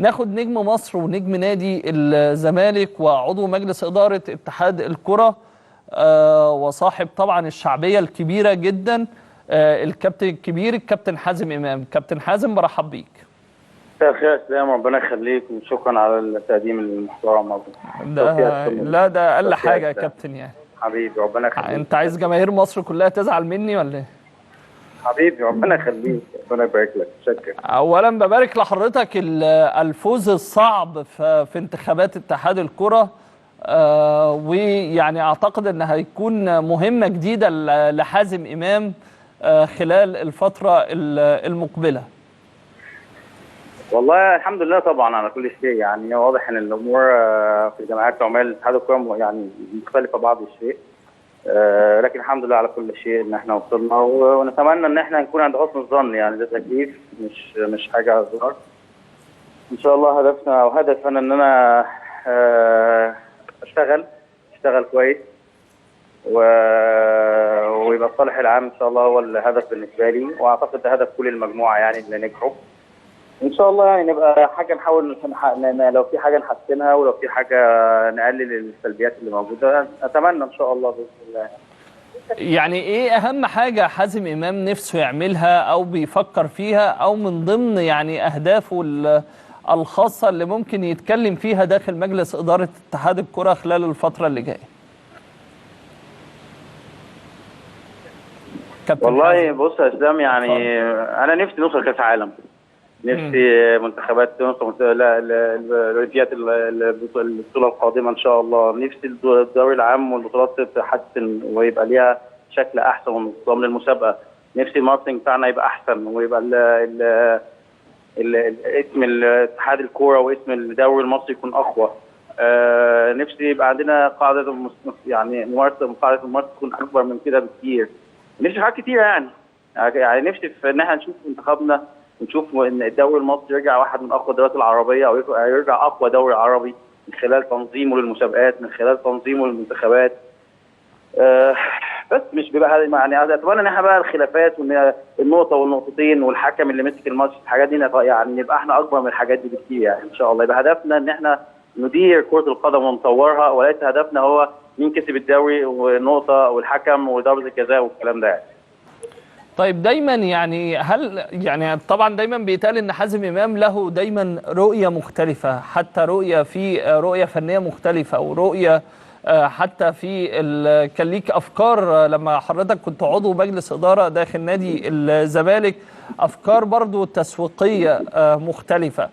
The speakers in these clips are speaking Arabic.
ناخد نجم مصر ونجم نادي الزمالك وعضو مجلس إدارة اتحاد الكرة، وصاحب طبعا الشعبية الكبيرة جدا، الكابتن الكبير الكابتن حازم إمام. كابتن حازم، برحب بيك. مساء الخير يا اسلام، ربنا يخليك وشكرا على التقديم المحترم. لا ده أقل حاجة يا كابتن يعني. حبيبي ربنا يخليك. أنت عايز جماهير مصر كلها تزعل مني ولا إيه؟ حبيبي ربنا يخليك، ربنا يبارك لك. شكرا. اولا ببارك لحضرتك الفوز الصعب في انتخابات اتحاد الكرة، ويعني اعتقد ان هيكون مهمة جديدة لحازم امام خلال الفترة المقبلة. والله الحمد لله طبعا على كل شيء، يعني واضح ان الامور في جمعيات عمال اتحاد الكرة يعني مختلفة بعض الشيء، لكن الحمد لله على كل شيء ان احنا وصلنا، ونتمنى ان احنا نكون عند حسن الظن. يعني ده تكليف مش حاجه هزار. ان شاء الله هدفنا او هدفنا ان انا اشتغل كويس ويبقى الصالح العام ان شاء الله هو الهدف بالنسبه لي، واعتقد ده هدف كل المجموعه يعني اللي نجحوا. ان شاء الله يعني نبقى حاجه نحاول لو في حاجه نحسنها، ولو في حاجه نقلل السلبيات اللي موجوده. اتمنى ان شاء الله باذن الله. يعني ايه اهم حاجه حازم امام نفسه يعملها او بيفكر فيها، او من ضمن يعني اهدافه الخاصه اللي ممكن يتكلم فيها داخل مجلس اداره اتحاد الكره خلال الفتره اللي جايه؟ والله بص يا اسلام، يعني انا نفسي نوصل كاس عالم، نفسي منتخبات توصل الاولمبياد البطوله القادمه ان شاء الله، نفسي الدوري العام والبطولات تتحسن ويبقى ليها شكل احسن ونظام للمسابقه، نفسي الماركتنج بتاعنا يبقى احسن، ويبقى اسم اتحاد الكوره واسم الدوري المصري يكون اقوى. نفسي يبقى عندنا قاعده يعني قاعده الممارسه تكون اكبر من كده بكتير. نفسي في حاجات كتيره يعني نفسي في ان احنا نشوف منتخبنا، نشوف ان الدوري المصري يرجع واحد من اقوى الدوريات العربيه، او يرجع اقوى دوري عربي من خلال تنظيمه للمسابقات، من خلال تنظيمه للمنتخبات. بس مش بيبقى يعني اتمنى ان احنا بقى الخلافات وان النقطه والنقطتين والحكم اللي مسك الماتش، الحاجات دي يعني نبقى احنا اكبر من الحاجات دي بكتير. يعني ان شاء الله يبقى هدفنا ان احنا ندير كره القدم ونطورها، وليس هدفنا هو مين كسب الدوري والنقطه والحكم وضربه الجزاء والكلام ده يعني. طيب دايما يعني هل يعني طبعا دايما بيتقال ان حازم امام له دايما رؤيه مختلفه، حتى رؤيه فنيه مختلفه، ورؤيه حتى كان ليك افكار لما حضرتك كنت عضو مجلس اداره داخل نادي الزمالك، افكار برضو تسويقيه مختلفه.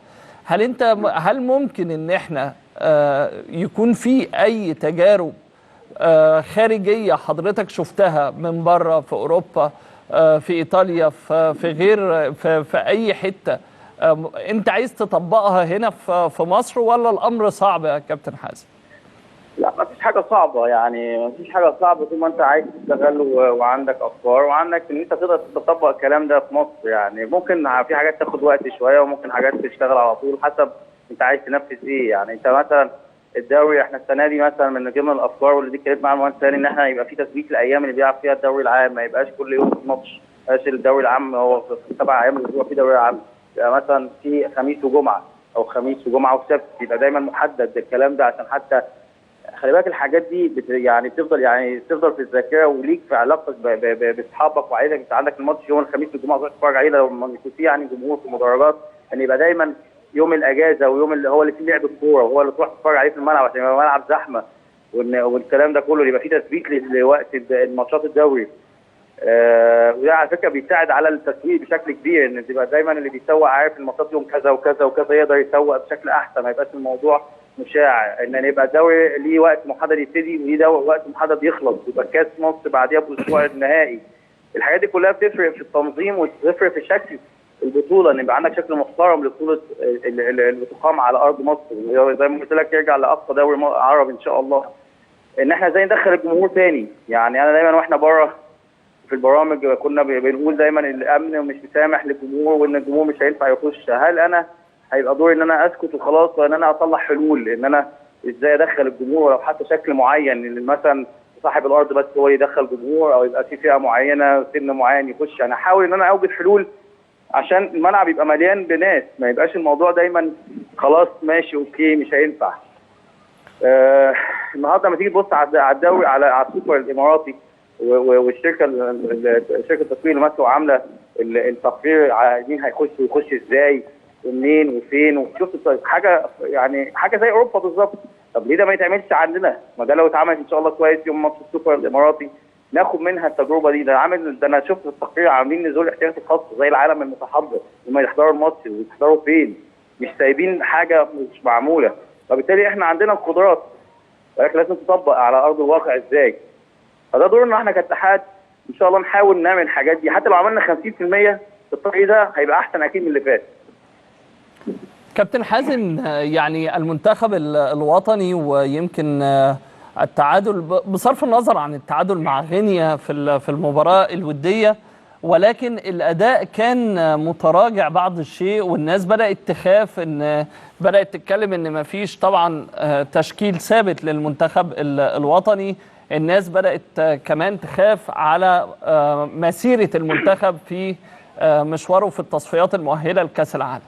هل ممكن ان احنا يكون في اي تجارب خارجيه حضرتك شفتها من بره، في اوروبا، في ايطاليا، في غير في اي حته، انت عايز تطبقها هنا في مصر، ولا الامر صعب يا كابتن حازم؟ لا ما فيش حاجه صعبه، يعني ما فيش حاجه صعبه طول ما انت عايز تشتغل وعندك افكار وعندك ان انت تقدر تطبق الكلام ده في مصر. يعني ممكن في حاجات تاخد وقت شويه، وممكن حاجات تشتغل على طول حسب انت عايز تنفذ ايه. يعني انت مثلا الدوري، احنا السنه دي مثلا من ضمن الافكار واللي دي اتكلمت مع المهندس ثاني ان احنا يبقى في تثبيت الايام اللي بيلعب فيها الدوري العام، ما يبقاش كل يوم في ماتش. ماشي، الدوري العام هو في 7 ايام الاسبوع في دوري عام، يبقى مثلا في خميس وجمعه، او خميس وجمعه وسبت، يبقى دايما محدد الكلام ده، عشان حتى خلي بالك الحاجات دي يعني بتفضل في الذاكره، وليك في علاقتك باصحابك وعائلتك. انت عندك الماتش يوم الخميس والجمعه تروح تتفرج عليه، لو يكون في يعني جمهور في المدرجات، يعني يبقى دايما يوم الاجازه ويوم اللي هو اللي فيه لعب الكوره، وهو اللي تروح تتفرج عليه في الملعب عشان يبقى الملعب زحمه، والكلام ده كله يبقى فيه تثبيت لوقت الماتشات الدوري. وده على فكره بيساعد على التسويق بشكل كبير، ان تبقى دايما اللي بيسوق عارف الماتشات يوم كذا وكذا وكذا، يقدر يسوق بشكل احسن، ما يبقاش الموضوع مشاع ان يبقى الدوري ليه وقت محدد يبتدي وليه وقت محدد يخلص، يبقى كاس مصر بعديها باسبوع النهائي. الحاجات دي كلها بتفرق في التنظيم وبتفرق في شكل البطوله، ان يبقى عندك شكل محترم لبطوله اللي بتقام على ارض مصر، زي ما قلت لك يرجع لاقصى دوري عربي ان شاء الله. ان احنا ازاي ندخل الجمهور تاني. يعني انا دايما واحنا بره في البرامج كنا بنقول دايما الامن مش مسامح للجمهور، وان الجمهور مش هينفع يخش. هل انا هيبقى دوري ان انا اسكت وخلاص، ولا ان انا اطلع حلول ان انا ازاي ادخل الجمهور، ولو حتى شكل معين، ان مثلا صاحب الارض بس هو يدخل جمهور، او يبقى في فئه معينه سن معين يخش. انا احاول ان انا اوجد حلول عشان الملعب يبقى مليان بناس، ما يبقاش الموضوع دايما خلاص ماشي اوكي مش هينفع. النهارده لما تيجي تبص على الدوري، على السوبر الاماراتي والشركه شركه التسويق اللي ماسكه وعامله التقرير على مين هيخش ويخش ازاي ومنين وفين، وشفت حاجه يعني حاجه زي اوروبا بالظبط. طب ليه ده ما يتعملش عندنا؟ ما ده لو اتعمل ان شاء الله كويس يوم ماتش السوبر الاماراتي ناخد منها التجربه دي. ده انا شفت التقرير عاملين نزول احتياطي خاص زي العالم المتحضر، هم يحضروا الماتش ويحضروا فين؟ مش سايبين حاجه مش معموله. فبالتالي احنا عندنا القدرات، ولكن لازم تطبق على ارض الواقع ازاي. فده دورنا احنا كاتحاد ان شاء الله نحاول نعمل الحاجات دي، حتى لو عملنا 50% في الطريق ده هيبقى احسن اكيد من اللي فات. كابتن حازم، يعني المنتخب الوطني ويمكن التعادل بصرف النظر عن التعادل مع غينيا في المباراة الودية، ولكن الأداء كان متراجع بعض الشيء، والناس بدأت تخاف، ان بدأت تتكلم ان مفيش طبعا تشكيل ثابت للمنتخب الوطني. الناس بدأت كمان تخاف على مسيرة المنتخب في مشواره في التصفيات المؤهلة لكأس العالم.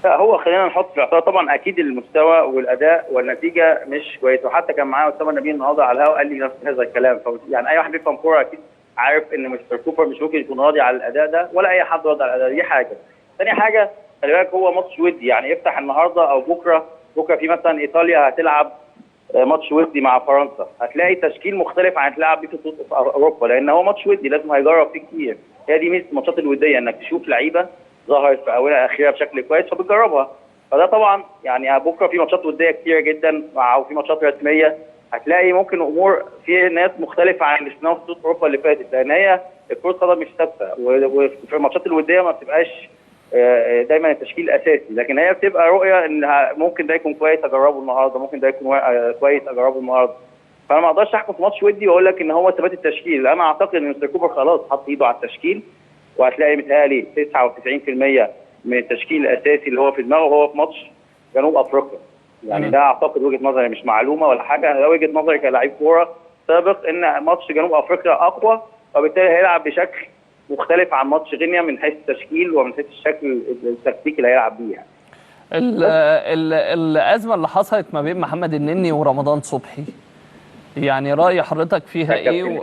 هو خلينا نحط في الاعتبار طبعا اكيد المستوى والاداء والنتيجه مش كويس، وحتى كان معايا اسامه نبيل النهارده على الهواء قال لي نفس هذا الكلام. يعني اي واحد بيفهم كوره اكيد عارف ان مستر كوبر مش ممكن يكون راضي على الاداء ده، ولا اي حد راضي على الاداء. دي حاجه. ثاني حاجه خلي بالك هو ماتش ودي، يعني يفتح النهارده او بكره في مثلا ايطاليا هتلعب ماتش ودي مع فرنسا، هتلاقي تشكيل مختلف عن تلعب بيه في اوروبا، لان هو ماتش ودي لازم هيجرب فيه كتير. هي دي ميزه الماتشات الوديه، انك تشوف لعيبه ظهرت في اولها اخيرا بشكل كويس فبتجربها. فده طبعا يعني بكره في ماتشات وديه كتيره جدا وفي ماتشات رسميه، هتلاقي ممكن امور في ناس مختلفه عن اللي شفناها في بطوله اوروبا اللي فاتت، لان هي كره القدم مش ثابته، وفي الماتشات الوديه ما بتبقاش دايما التشكيل اساسي، لكن هي بتبقى رؤيه ان ممكن ده يكون كويس اجربه النهارده، ممكن ده يكون كويس اجربه النهارده. فانا ما اقدرش احكم في ماتش ودي واقول لك ان هو ثبات التشكيل. انا اعتقد ان مستر كوبر خلاص حط ايده على التشكيل، وهتلاقي متهيألي 99% من التشكيل الاساسي اللي هو في دماغه هو في ماتش جنوب افريقيا. يعني ده اعتقد وجهه نظري، مش معلومه ولا حاجه، ده وجهه نظري كلاعب كوره سابق ان ماتش جنوب افريقيا اقوى، وبالتالي هيلعب بشكل مختلف عن ماتش غينيا من حيث التشكيل ومن حيث الشكل التكتيكي اللي هيلعب بيه. يعني الازمه اللي حصلت ما بين محمد النني ورمضان صبحي، يعني راي حضرتك فيها ايه؟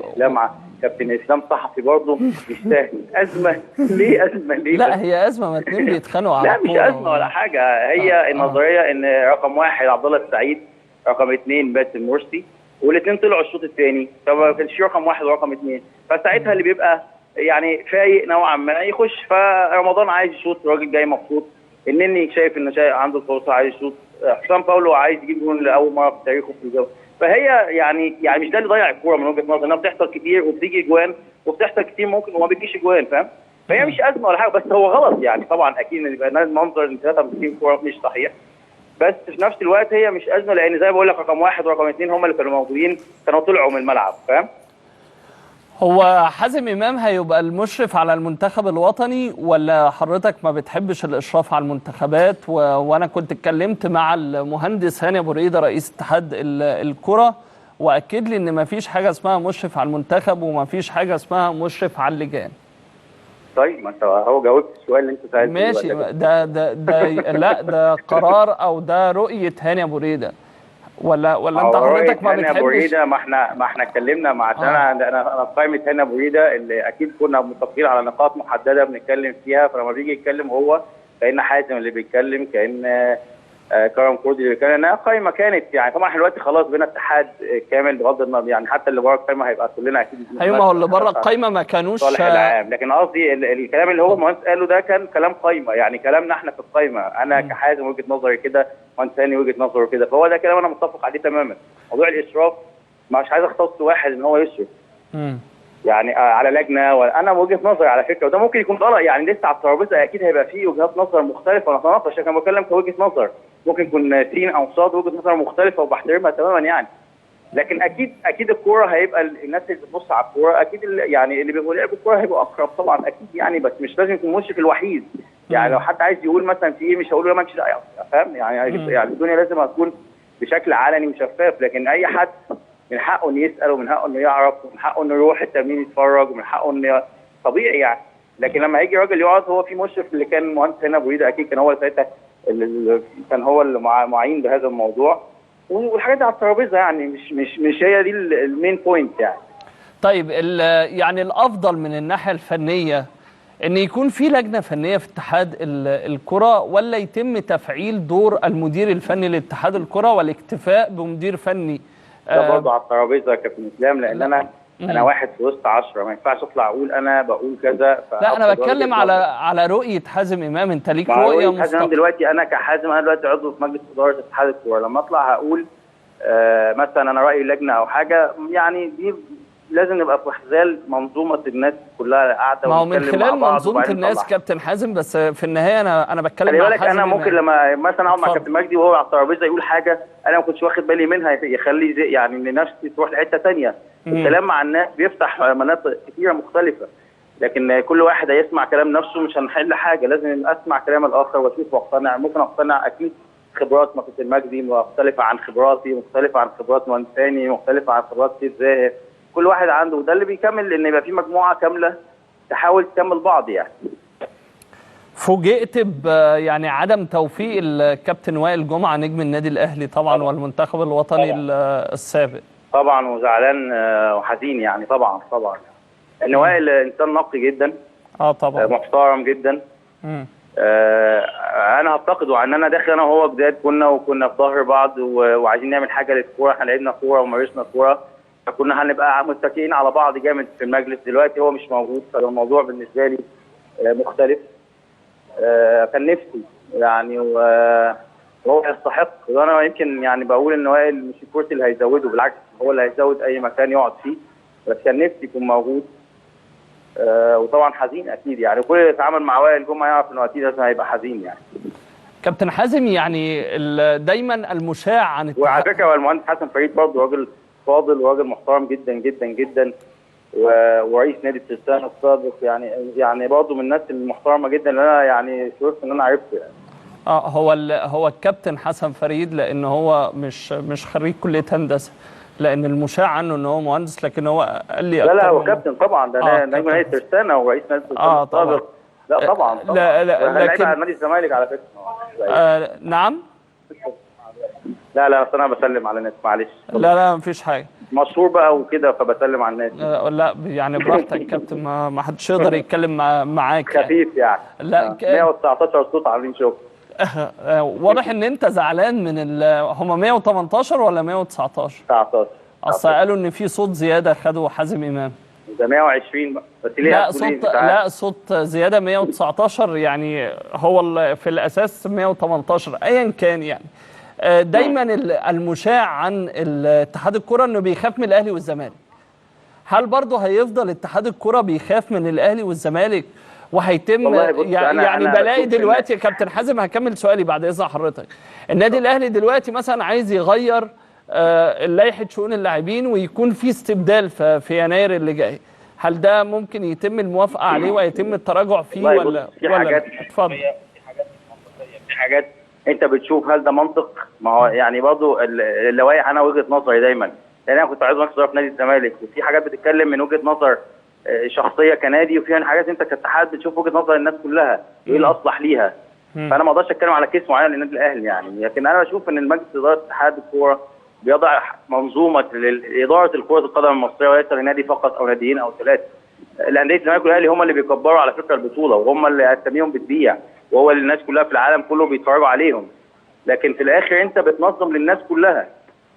كابتن اسلام صحفي برضه مش سهل. ازمه ليه؟ ازمه ليه؟ لا هي ازمه، ما اتنين بيتخانقوا على لا مش ازمه ولا حاجه. هي النظريه ان رقم واحد عبد الله السعيد، رقم اثنين باسم مرسي، والاثنين طلعوا الشوط الثاني، فما كانش رقم واحد ورقم اثنين، فساعتها اللي بيبقى يعني فايق نوعا ما يخش. فرمضان عايز يشوط، راجل جاي مبسوط. النني شايف ان عنده الفرصه عايز يشوط. حسام باولو عايز يجيب جون لاول مره في تاريخه في الجو. فهي يعني مش ده اللي ضيع الكوره من وجهه نظري، انها بتحصل كتير وبتيجي اجوان، وبتحصل كتير ممكن وما بتجيش اجوان، فاهم؟ فهي مش ازمه ولا حاجه، بس هو غلط. يعني طبعا اكيد ان يبقى المنظر ان ثلاثه ماسكين كوره مش صحيح، بس في نفس الوقت هي مش ازمه، لان زي ما بقول لك رقم واحد ورقم اثنين هم اللي كانوا موجودين، كانوا طلعوا من الملعب، فاهم؟ هو حازم امام هيبقى المشرف على المنتخب الوطني، ولا حضرتك ما بتحبش الاشراف على المنتخبات؟ وانا كنت اتكلمت مع المهندس هاني ابو ريده رئيس اتحاد الكره، واكد لي ان ما فيش حاجه اسمها مشرف على المنتخب وما فيش حاجه اسمها مشرف على اللجان. طيب ما انت هو جاوبت السؤال اللي انت سالته. ماشي، لا ده قرار او ده رؤيه هاني ابو ريده، ولا انت حضرتك ما بتحبش؟ هاني ابو ريده، ما احنا اتكلمنا مع انا في قائمه هاني ابو ريده اللي اكيد كنا متفقين على نقاط محدده بنتكلم فيها، فلما بيجي يتكلم هو كأن حازم اللي بيتكلم، كأن كرم كردي اللي بيتكلم، انها قائمه كانت يعني طبعا احنا دلوقتي خلاص بقينا اتحاد كامل بغض النظر، يعني حتى اللي بره القائمه هيبقى كلنا اكيد. ايوه ما هو اللي بره القائمه ما كانوش صالح العام، لكن قصدي الكلام اللي هو المهندس قاله ده كان كلام قائمه، يعني كلامنا احنا في القائمه، انا كحازم وجهه نظري كده، مهندس ثاني وجهه نظره كده، فهو ده كلام انا متفق عليه تماما. موضوع الاشراف مش عايز اختص واحد ان هو يشرف يعني على لجنه، وانا وجهه نظري على فكره، وده ممكن يكون غلط، يعني لسه على الترابيزه اكيد هيبقى فيه وجهات نظر مختلفه ونتناقش، انا بتكلم كوجهه نظر، ممكن يكون سين او صاد وجهه نظر مختلفه وبحترمها تماما يعني. لكن اكيد الكوره هيبقى الناس اللي بتبص على الكوره اكيد يعني اللي بيبقوا لعب الكوره هيبقوا اقرب طبعا اكيد يعني، بس مش لازم يكون المشرف الوحيد. يعني لو حد عايز يقول مثلا في ايه مش هقول له ما انتش فاهم يعني الدنيا لازم تكون بشكل علني وشفاف، لكن اي حد من حقه انه يسال ومن حقه انه يعرف ومن حقه انه يروح التمرين يتفرج ومن حقه انه طبيعي يعني. لكن لما هيجي راجل يقعد، هو في مشرف اللي كان المهندس هنا ابو ريده، اكيد كان هو ساعتها كان هو اللي معين بهذا الموضوع، والحاجات دي على الترابيزه يعني، مش هي دي المين بوينت يعني. طيب يعني الافضل من الناحيه الفنيه ان يكون في لجنه فنيه في اتحاد الكره، ولا يتم تفعيل دور المدير الفني لاتحاد الكره والاكتفاء بمدير فني؟ ده برضه على الترابيزه يا كابتن اسلام، لان انا واحد في وسط 10، ما ينفعش اطلع اقول انا بقول كذا. لا انا بتكلم على رؤيه حازم امام، انت ليك رؤيه حازم امام دلوقتي. انا كحازم، انا دلوقتي عضو في مجلس اداره اتحاد الكوره، لما اطلع هقول مثلا انا رايي لجنه او حاجه، يعني دي لازم نبقى في خلال منظومه الناس كلها قاعده، ما هو من خلال منظومه الناس كابتن حازم، بس في النهايه انا بتكلم مع حازم. انا ممكن لما مثلا اقعد مع كابتن مجدي وهو على الترابيزه يقول حاجه انا ما كنتش واخد بالي منها، يخلي يعني ان نفسي تروح لحته ثانيه. الكلام مع الناس بيفتح مناطق كثيره مختلفه، لكن كل واحد هيسمع كلام نفسه مش هنحل حاجه، لازم اسمع كلام الاخر واشوف واقتنع. ممكن اقتنع، اكيد خبرات كابتن مجدي مختلفه عن خبراتي، مختلفه عن خبرات مهندس ثاني، مختلفه عن خبرات سيد زاهر، كل واحد عنده، وده اللي بيكمل ان يبقى في مجموعه كامله تحاول تكمل بعض يعني. فوجئت يعني عدم توفيق الكابتن وائل جمعه نجم النادي الاهلي طبعا والمنتخب الوطني السابق. طبعا وزعلان وحزين يعني، طبعا ان وائل انسان نقي جدا، طبعا محترم جدا. انا هفتقده، عن انا داخل انا وهو جداد، كنا في ظهر بعض وعايزين نعمل حاجه للكوره، احنا لعبنا كوره ومارسنا كوره، فكنا هنبقى متكئين على بعض جامد في المجلس. دلوقتي هو مش موجود، فالموضوع بالنسبه لي مختلف. كان نفسي يعني، وهو يستحق، وانا يمكن يعني بقول ان وائل مش الكرسي اللي هيزوده، بالعكس هو اللي هيزود اي مكان يقعد فيه، بس كان نفسي يكون موجود. وطبعا حزين اكيد يعني، كل اللي اتعامل مع وائل جمعه يعرف انه اكيد لازم هيبقى حزين يعني. كابتن حازم، يعني دايما المشاع عن وعلى فكره هو المهندس حسن فريد برضه راجل فاضل وراجل محترم جدا جدا جدا، ورئيس نادي الترسانة السابق، يعني برضه من الناس المحترمه جدا اللي انا يعني شرفت ان انا عرفته يعني. هو الكابتن حسن فريد، لان هو مش خريج كليه هندسه، لان المشاع عنه ان هو مهندس، لكن هو قال لي لا هو كابتن طبعا، ده نجم نادي الترسانة ورئيس نادي الترسانة السابق. لا طبعا لا لكن نادي الزمالك على فكره. نعم. لا اصل انا بسلم على الناس، معلش. لا مفيش حاجه، مشهور بقى وكده فبسلم على الناس. لا يعني براحتك كابتن، ما حدش يقدر يتكلم معاك خفيف يعني. لا 119 صوت عاملين شغل. واضح ان انت زعلان من هم 118 ولا 119؟ 19. اصل قالوا ان في صوت زياده خده حازم امام. ده 120 بقى، بس ليه؟ لا صوت زياده 119 يعني، هو في الاساس 118 ايا كان يعني. دايما المشاع عن اتحاد الكره انه بيخاف من الاهلي والزمالك. هل برضه هيفضل اتحاد الكره بيخاف من الاهلي والزمالك وهيتم يعني بلاقي دلوقتي يا كابتن حازم، هكمل سؤالي بعد اذن حضرتك. النادي الاهلي دلوقتي مثلا عايز يغير لائحه شؤون اللاعبين ويكون في استبدال في يناير اللي جاي، هل ده ممكن يتم الموافقه عليه ويتم التراجع فيه ولا اتفضل. في حاجات انت بتشوف هل ده منطق؟ ما هو يعني برضه اللوائح، انا وجهه نظري دايما، لان انا كنت عايز مجلس في نادي الزمالك، وفي حاجات بتتكلم من وجهه نظر شخصيه كنادي، وفي حاجات انت كاتحاد بتشوف وجهه نظر الناس كلها ايه الاصلح ليها. فانا ما اقدرش اتكلم على كيس معين للنادي الاهلي يعني، لكن انا بشوف ان المجلس اداره اتحاد الكوره بيضع منظومه لاداره كره القدم المصريه، وليس لنادي فقط او ناديين او ثلاثه. الانديه الزمالك والاهلي هم اللي بيكبروا على فكره البطوله، وهم اللي اساميهم بتبيع، وهو اللي الناس كلها في العالم كله بيتفرجوا عليهم. لكن في الاخر انت بتنظم للناس كلها،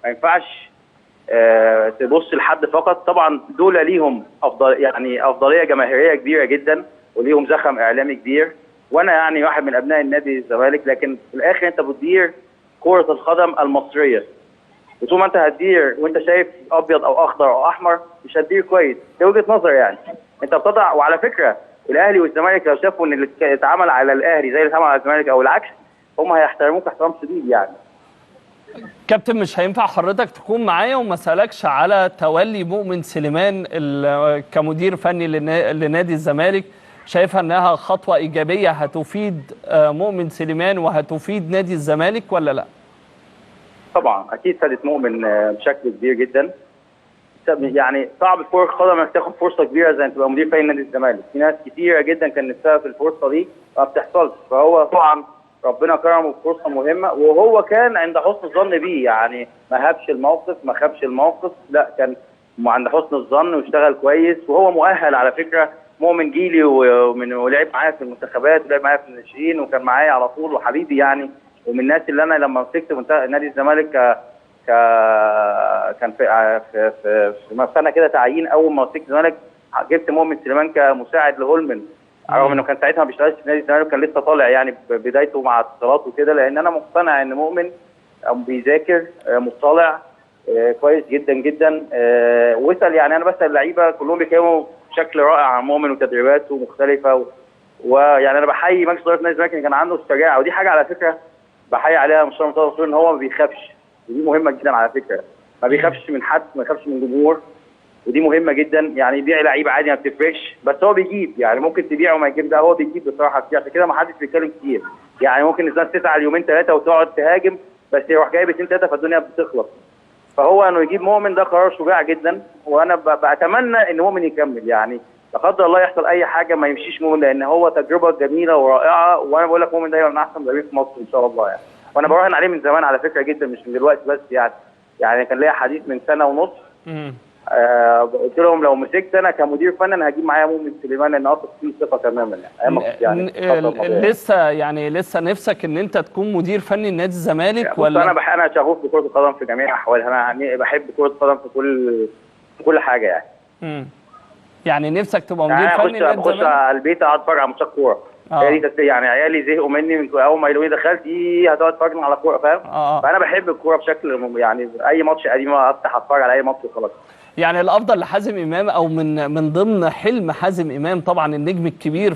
ما ينفعش تبص لحد فقط. طبعا دول ليهم افضليه جماهيريه كبيره جدا، وليهم زخم اعلامي كبير، وانا يعني واحد من ابناء النادي الزمالك، لكن في الاخر انت بتدير كره القدم المصريه، وطول ما انت هتدير وانت شايف ابيض او اخضر او احمر مش هتدير كويس. دي وجهه نظر يعني. انت بتضع، وعلى فكره الاهلي والزمالك لو شافوا ان اللي اتعمل على الاهلي زي اللي اتعمل على الزمالك او العكس، هم هيحترموك احترام شديد يعني. كابتن، مش هينفع حضرتك تكون معايا وما اسالكش على تولي مؤمن سليمان كمدير فني لنادي الزمالك. شايفها انها خطوه ايجابيه هتفيد مؤمن سليمان وهتفيد نادي الزمالك ولا لا؟ طبعا اكيد فادت مؤمن بشكل كبير جدا، يعني صعب في كرة القدم انك تاخد فرصة كبيرة زي انك تبقى مدير فني نادي الزمالك، في ناس كتيرة جدا كان نفسها في الفرصة دي ما بتحصلش، فهو طبعا ربنا كرمه بفرصة مهمة، وهو كان عند حسن الظن بيه، يعني ما هابش الموقف ما خابش الموقف، لا كان عند حسن الظن واشتغل كويس، وهو مؤهل على فكرة. مؤمن جيلي ولعب معايا في المنتخبات ولعب معايا في الناشئين وكان معايا على طول وحبيبي يعني، ومن الناس اللي انا لما مسكت نادي الزمالك كان في سنه كده تعيين، اول ما مسكت الزمالك جبت مؤمن سليمان كمساعد لهولمن، رغم انه كان ساعتها ما بيشتغلش في نادي الزمالك، كان لسه طالع يعني بدايته مع اتصالات وكده، لان انا مقتنع ان مؤمن بيذاكر مطلع كويس جدا جدا. واسال يعني انا بسال اللعيبه كلهم بيتكلموا بشكل رائع عن مؤمن وتدريباته مختلفه، ويعني انا بحيي مجلس اداره نادي الزمالك ان كان عنده الشجاعه، ودي حاجه على فكره بحيي عليها مستر مرتضى ان هو ما بيخافش، ودي مهمه جدا على فكره، ما بيخافش من حد، ما بيخافش من الجمهور، ودي مهمه جدا. يعني يبيع لعيبه عادي ما بتفرقش، بس هو بيجيب، يعني ممكن تبيعه وما يجيب، ده هو بيجيب بصراحه كتير، عشان كده ما حدش بيتكلم كتير، يعني ممكن الناس تزعل يومين ثلاثه وتقعد تهاجم، بس يروح جايب 2 3 فالدنيا بتخلص. فهو انه يجيب مؤمن ده قرار شجاع جدا، وانا بتمنى ان مؤمن يكمل، يعني لا قدر الله يحصل اي حاجه ما يمشيش مؤمن، لان هو تجربه جميله ورائعه، وانا بقول لك مؤمن ده من احسن مدربين في مصر ان شاء الله يعني، وانا براهن عليه من زمان على فكره جدا، مش من دلوقتي بس يعني كان ليا حديث من سنه ونص. قلت لهم لو مسكت انا كمدير فني انا هجيب معايا مؤمن سليمان، لان اثق فيه ثقه تماما يعني لسه نفسك ان انت تكون مدير فني لنادي الزمالك ولا؟ انا شغوف بكره القدم في جميع احوالها، انا بحب كره القدم في كل حاجه يعني. يعني نفسك تبقى مدير فني لنادي الزمالك؟ بخش على البيت اقعد اتفرج على ماتشات كوره. يعني عيالي زهقوا مني من اول ما يلاقوني دخلت هتقعد تتفرج على كوره، فاهم؟ فانا بحب الكوره بشكل يعني اي ماتش قديم افتح اتفرج على اي ماتش وخلاص. يعني الافضل لحازم امام، او من ضمن حلم حازم امام طبعا النجم الكبير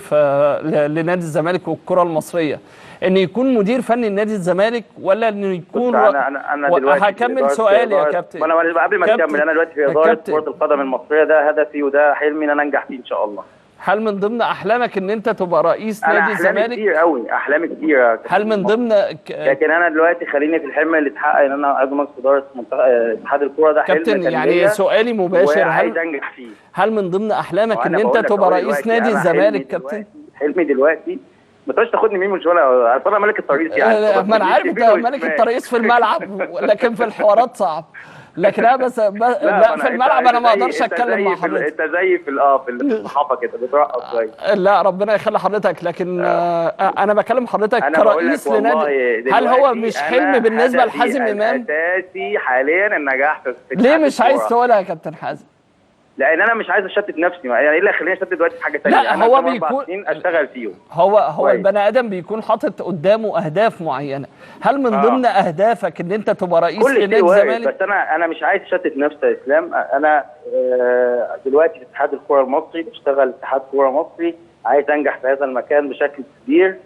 لنادي الزمالك والكره المصريه، ان يكون مدير فني لنادي الزمالك، ولا انه يكون انا دلوقتي هكمل سؤالي يا كابتن. انا قبل ما تكمل، انا دلوقتي في اداره كره القدم المصريه، ده هدفي وده حلمي ان انا انجح فيه ان شاء الله. هل من ضمن احلامك ان انت تبقى رئيس نادي الزمالك؟ احلامي كتير قوي، احلامي كتير. هل من ضمن لكن انا دلوقتي خليني في الحلم اللي اتحقق، ان انا عضو مجلس اداره اتحاد الكوره، ده حلم كابتن. يعني سؤالي مباشر، عايز انجح فيه. هل من ضمن احلامك ان انت تبقى رئيس نادي الزمالك كابتن؟ حلمي دلوقتي ما تقدرش تاخدني مين من شويه، انا ملك الترقيص يعني. ما انا عارف انت ملك الترقيص في الملعب، لكن في الحوارات صعب. لكن انا لا في الملعب انا ما اقدرش اتكلم مع حضرتك. انت زي في الصحافه كده بترقص كويس. لا ربنا يخلي حضرتك، لكن انا بكلم حضرتك كرئيس لنادي. هل هو مش حلم بالنسبه لحازم امام؟ اساسي حاليا النجاح في ليه مش عايز تقولها يا كابتن حازم؟ لان انا مش عايز اشتت نفسي، يعني ايه اللي هيخليني اشتت دلوقتي في حاجه ثانيه؟ لا هو بيكون اشتغل فيهم. هو البني ادم بيكون حاطط قدامه اهداف معينه. هل من ضمن اهدافك ان انت تبقى رئيس لنادي الزمالك؟ بس انا مش عايز اشتت نفسي يا اسلام. انا دلوقتي في اتحاد الكره المصري، بشتغل اتحاد كره مصري، عايز انجح في هذا المكان بشكل كبير،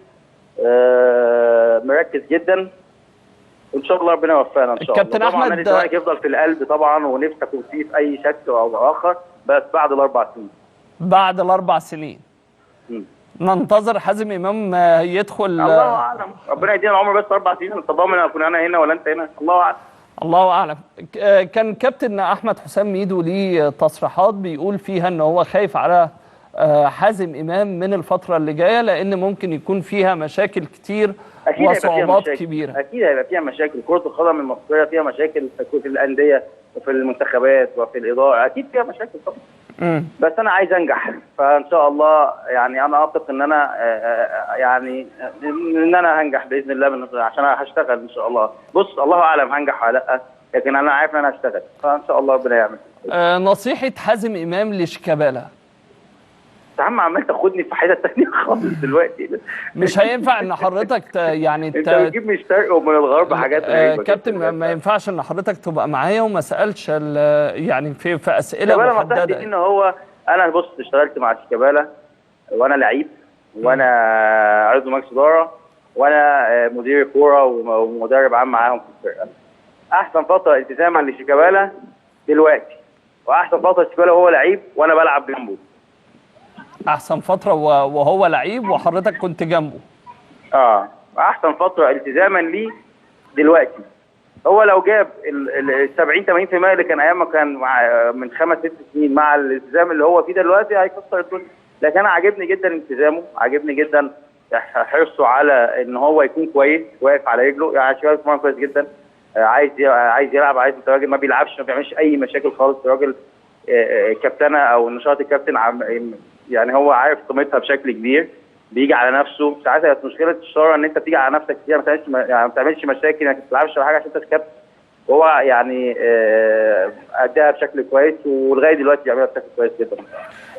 مركز جدا، وان شاء الله ربنا يوفقنا ان شاء الله. كابتن احمد، نادي الزمالك يفضل في القلب طبعا، ونفسي اكون فيه في اي شكل او اخر، بس بعد ال4 سنين. بعد ال4 سنين ننتظر حازم امام يدخل. الله اعلم، ربنا يدينا العمر، بس 4 سنين انت ضامن اكون انا هنا ولا انت هنا؟ الله اعلم. الله اعلم. كان كابتن احمد حسام ميدو ليه تصريحات بيقول فيها ان هو خايف على حازم امام من الفتره اللي جايه، لان ممكن يكون فيها مشاكل كتير وصعوبات كبيره. اكيد هيبقى فيها مشاكل، كره القدم المصريه فيها مشاكل في الانديه وفي المنتخبات وفي الاداره، اكيد فيها مشاكل طبعا. بس انا عايز انجح، فان شاء الله يعني انا اثق ان انا يعني ان انا هنجح باذن الله، عشان هشتغل ان شاء الله. بص الله اعلم هنجح ولا لا، لكن انا عارف ان انا هشتغل، فان شاء الله ربنا يعمل. نصيحه حازم امام لشيكابالا. يا عم عمال تاخدني في حته ثانيه خالص دلوقتي. مش هينفع ان حضرتك يعني انت بتجيب من الشرق ومن الغرب حاجات غريبه. كابتن ما ينفعش ان حضرتك تبقى معايا وما سالش يعني في اسئله محدده. شيكابالا ان هو انا بص اشتغلت مع شيكابالا وانا لعيب، وانا عضو مجلس اداره، وانا مدير كوره ومدرب عام معاهم في الفرقه. احسن فتره التزاما لشيكابالا دلوقتي، واحسن فتره شيكابالا وهو لعيب وانا بلعب جنبه. احسن فتره وهو لعيب وحضرتك كنت جنبه. احسن فتره التزاما ليه دلوقتي، هو لو جاب ال 70 80% اللي كان ايام ما كان من 5 6 سنين مع الالتزام اللي هو فيه دلوقتي هيكسر الدنيا. لكن انا عاجبني جدا التزامه، عاجبني جدا حرصه على ان هو يكون كويس واقف على رجله. يعني شباب اسمه كويس جدا، عايز يلعب، عايز راجل ما بيلعبش، ما بيعملش اي مشاكل خالص. راجل كابتنه او نشاط الكابتن يعني هو عارف قيمتها بشكل كبير، بيجي على نفسه. ساعات مشكله الشاره ان انت بتيجي على نفسك كتير، ما تعملش مشاكل، انك ما تلعبش ولا حاجه عشان انت كابتن. وهو يعني اداها بشكل كويس، ولغايه دلوقتي بيعملها بشكل كويس جدا.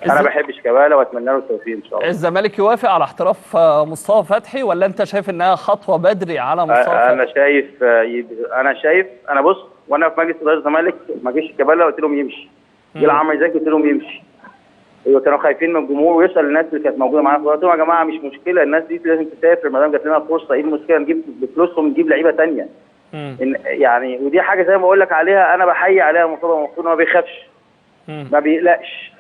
انا بحب شيكابالا واتمنى له التوفيق ان شاء الله. الزمالك يوافق على احتراف مصطفى فتحي، ولا انت شايف انها خطوه بدري على مصطفى فتحي؟ انا بص، وانا في مجلس اداره الزمالك ما جيش شيكابالا قلت لهم يمشي، جه عمرو زكي قلت لهم يمشي. كانوا خايفين من الجمهور، ويسال الناس اللي كانت موجوده معانا، قلت لهم يا جماعه مش مشكله، الناس دي لازم تسافر ما دام جات لنا فرصه، ايه المشكله نجيب بفلوسهم نجيب لعيبه ثانيه. يعني ودي حاجه زي ما بقول لك عليها، انا بحيي عليها مصطفى مخطوط، ما بيخافش ما بيقلقش.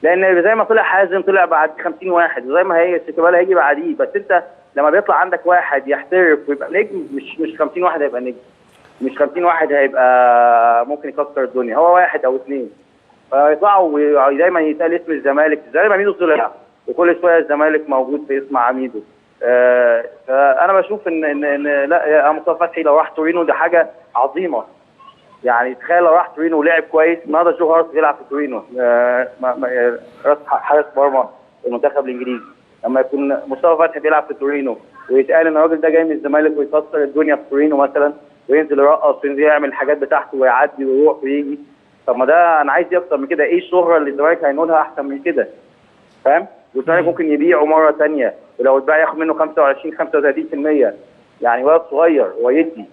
لان زي ما طلع حازم طلع بعد 50 واحد، وزي ما هي شيكابالا هيجي بعديه. بس انت لما بيطلع عندك واحد يحترف ويبقى نجم، مش 50 واحد هيبقى نجم، مش 50 واحد هيبقى ممكن يكسر الدنيا، هو واحد او اثنين فيطلعوا. ودايما يتقال اسم الزمالك زي ما عميدو طلع، وكل شويه الزمالك موجود في اسم عميدو. فانا بشوف ان لا، مصطفى فتحي لو راح تورينو دي حاجه عظيمه. يعني تخيل لو راح تورينو ولعب كويس. النهارده جو هارت بيلعب في تورينو، راس حارس مرمى المنتخب الانجليزي. لما يكون مصطفى فتحي بيلعب في تورينو ويتقال ان الراجل ده جاي من الزمالك ويكسر الدنيا في تورينو مثلا، وينزل يرقص وينزل يعمل الحاجات بتاعته ويعدي ويروح ويجي، طب ما ده انا عايز اكتر من كده. ايه الشهره اللي الزمالك هينولها احسن من كده؟ فاهم؟ والزمالك ممكن يبيعه مره ثانيه، ولو اتباع ياخد منه 25 35%. يعني ولد صغير ويدي.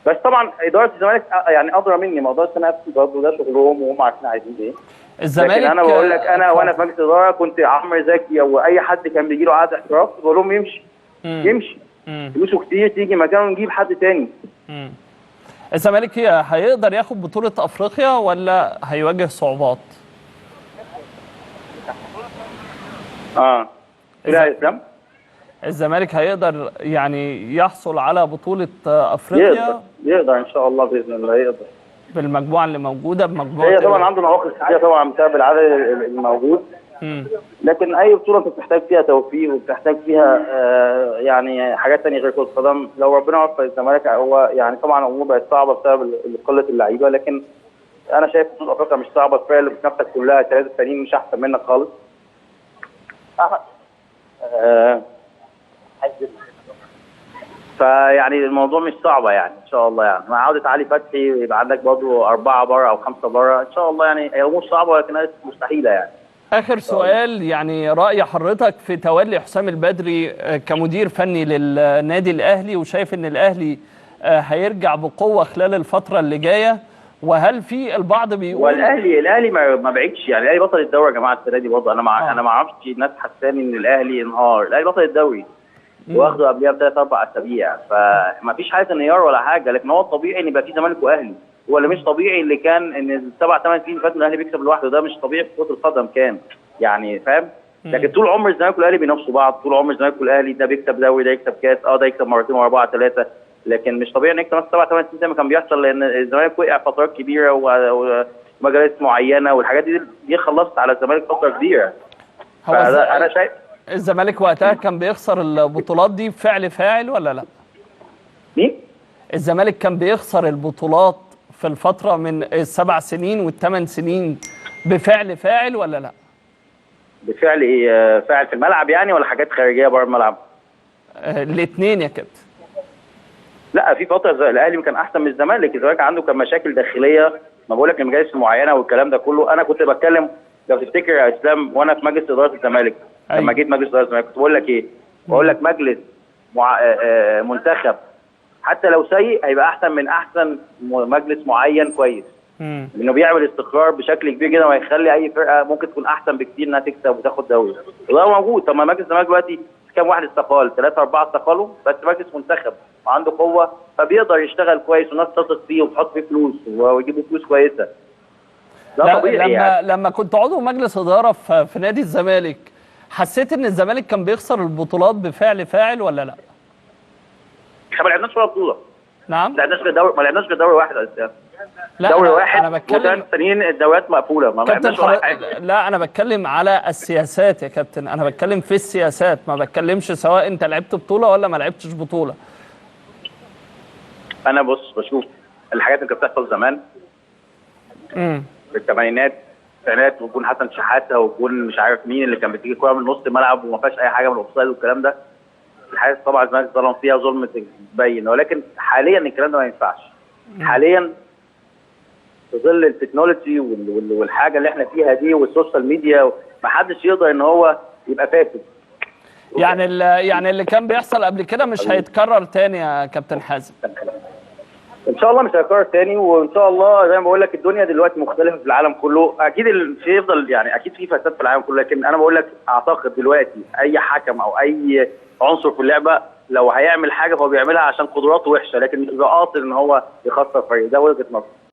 بس طبعا اداره الزمالك يعني ادرى مني، ما اقدرش انا افتي برضه، ده شغلهم وهم عارفين عايزين ايه. الزمالك لكن انا بقول لك، انا وانا في مجلس الاداره كنت عمرو زكي او اي حد كان بيجي له عقد احتراف بقول لهم يمشي. يمشي فلوسه كتير، تيجي مكانه نجيب حد تاني. الزمالك هيقدر ياخد بطوله افريقيا ولا هيواجه صعوبات؟ لا يا اسلام، الزمالك هيقدر يعني يحصل على بطولة أفريقيا؟ يقدر إن شاء الله بإذن الله يقدر. بالمجموعة اللي موجودة بمجموعة هي طبعا عنده نواقص كتير طبعا بسبب العدد الموجود. لكن أي بطولة أنت بتحتاج فيها توفيق وبتحتاج فيها يعني حاجات ثانية غير كرة القدم. لو ربنا وفق الزمالك، هو يعني طبعا الأمور بقت صعبة بسبب قلة اللعيبة، لكن أنا شايف بطولة أفريقيا مش صعبة. كفاية اللي بتنافسك كلها الثلاثة التانيين مش أحسن منك خالص. فيعني الموضوع مش صعبه يعني ان شاء الله. يعني مع عوده علي فتحي يبقى عندك برضه 4 بره او 5 بره ان شاء الله. يعني هي مش صعبه ولكنها مستحيله يعني. اخر سؤال، يعني راي حضرتك في تولي حسام البدري كمدير فني للنادي الاهلي، وشايف ان الاهلي هيرجع بقوه خلال الفتره اللي جايه، وهل في البعض بيقول والاهلي ما بعدش يعني. الاهلي بطل الدوري يا جماعه السنه دي برضه. انا ما اعرفش الناس حساني ان الاهلي انهار. الاهلي بطل الدوري واخده قبلها ب3 4 اسابيع، فما فيش حاجه انهيار ولا حاجه. لكن هو الطبيعي ان يبقى في زمالك واهلي. هو اللي مش طبيعي اللي كان ان ال7 8 سنين فاتوا الاهلي بيكسب لوحده، ده مش طبيعي في كره القدم كان يعني، فاهم؟ لكن طول عمر الزمالك والاهلي بينافسوا بعض، طول عمر الزمالك والاهلي ده بيكسب دوري ده يكسب كاس، ده يكسب مرتين و4 3. لكن مش طبيعي ان يكسب 7 8 سنين زي ما كان بيحصل، لان الزمالك وقع فترات كبيره ومجالس معينه، والحاجات دي خلصت على الزمالك فتره كبيره. انا شايف الزمالك وقتها كان بيخسر البطولات دي بفعل فاعل ولا لا؟ مين؟ الزمالك كان بيخسر البطولات في الفترة من ال7 سنين وال8 سنين بفعل فاعل ولا لا؟ بفعل ايه؟ فاعل في الملعب يعني ولا حاجات خارجية بره الملعب؟ الاثنين يا كابتن. لا، في فترة الاهلي كان احسن من الزمالك. الزمالك عنده كان مشاكل داخلية، ما بقول لك المجالس المعينة والكلام ده كله. انا كنت بتكلم لو تفتكر يا اسلام وانا في مجلس اداره الزمالك، لما جيت مجلس اداره الزمالك كنت بقول لك ايه؟ بقول لك مجلس منتخب حتى لو سيء هيبقى احسن من احسن مجلس معين كويس، لانه بيعمل استقرار بشكل كبير جدا، وهيخلي اي فرقه ممكن تكون احسن بكتير انها تكسب وتاخد دوري. وده موجود. طب ما مجلس الزمالك دلوقتي كام واحد استقال؟ 3 4 استقالوا، بس مجلس منتخب وعنده قوه فبيقدر يشتغل كويس والناس تثق فيه وتحط فيه فلوس ويجيبوا فلوس كويسه. ده طبيعي يعني. لما كنت عضو مجلس اداره في نادي الزمالك، حسيت ان الزمالك كان بيخسر البطولات بفعل فاعل ولا لا؟ احنا ما لعبناش ولا بطوله. نعم. ما لعبناش غير دوري واحد اساسا. لا دوري انا واحد بتكلم وثلاث سنين الدوريات مقفوله، ما كابتن لعبناش ولا حاجه. لا انا بتكلم على السياسات يا كابتن، انا بتكلم في السياسات، ما بتكلمش سواء انت لعبت بطوله ولا ما لعبتش بطوله. انا بص بشوف الحاجات اللي كانت بتحصل زمان في الثمانينات التسعينات، وجون حسن شحاته وجون مش عارف مين اللي كان بتيجي كوره من نص الملعب وما فيهاش اي حاجه من الاوفسايد والكلام ده. الحاجات طبعا الزمالك ظلم فيها ظلم باين، ولكن حاليا الكلام ده ما ينفعش. حاليا في ظل التكنولوجي والحاجه اللي احنا فيها دي والسوشيال ميديا، ما حدش يقدر ان هو يبقى فاسد. يعني اللي كان بيحصل قبل كده مش هيتكرر تاني يا كابتن حازم. ان شاء الله مش هيتكرر تاني، وان شاء الله زي ما بقول لك الدنيا دلوقتي مختلفه في العالم كله. اكيد في يفضل يعني اكيد في فساد في العالم كله، لكن انا بقول لك اعتقد دلوقتي اي حكم او اي عنصر في اللعبه لو هيعمل حاجه فهو بيعملها عشان قدراته وحشه، لكن مش قاصد ان هو يخسر فريق. ده وجهه نظري.